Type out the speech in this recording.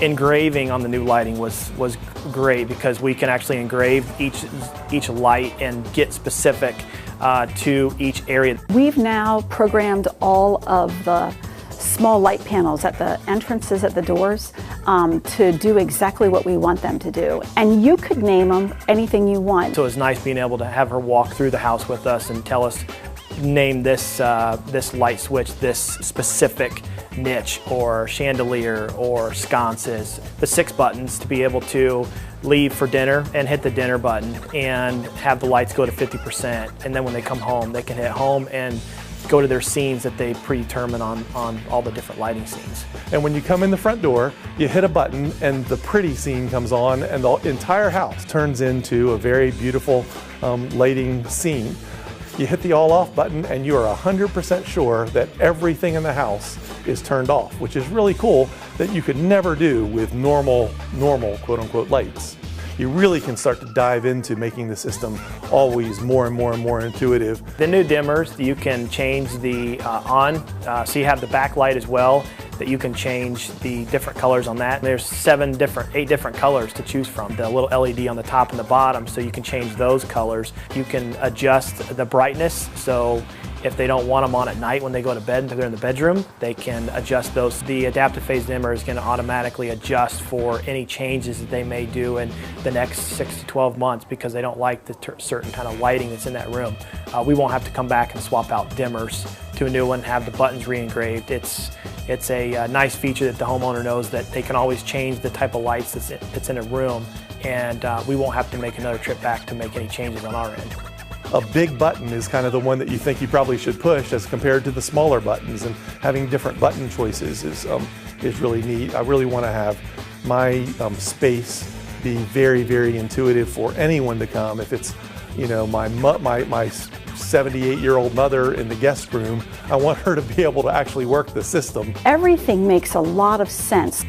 engraving on the new lighting was great because we can actually engrave each light and get specific to each area. We've now programmed all of the small light panels at the entrances at the doors to do exactly what we want them to do. And you could name them anything you want. So it's nice being able to have her walk through the house with us and tell us, name this light switch, this specific niche or chandelier or sconces. The 6 buttons to be able to leave for dinner and hit the dinner button and have the lights go to 50%. And then when they come home, they can hit home and go to their scenes that they predetermine on all the different lighting scenes. And when you come in the front door, you hit a button and the pretty scene comes on and the entire house turns into a very beautiful lighting scene. You hit the all off button and you are 100% sure that everything in the house is turned off, which is really cool that you could never do with normal quote unquote lights. You really can start to dive into making the system always more and more intuitive. The new dimmers, you can change the on, so you have the backlight as well, that you can change the different colors on that. There's 8 different colors to choose from. The little LED on the top and the bottom, so you can change those colors. You can adjust the brightness, so if they don't want them on at night when they go to bed and they're in the bedroom, they can adjust those. The adaptive phase dimmer is going to automatically adjust for any changes that they may do in the next 6 to 12 months because they don't like the certain kind of lighting that's in that room. We won't have to come back and swap out dimmers to a new one, have the buttons re-engraved. It's a nice feature that the homeowner knows that they can always change the type of lights that's in a room, and we won't have to make another trip back to make any changes on our end. A big button is kind of the one that you think you probably should push as compared to the smaller buttons, and having different button choices is really neat. I really want to have my space be very intuitive for anyone to come. If it's, you know, my 78-year-old mother in the guest room, I want her to be able to actually work the system. Everything makes a lot of sense.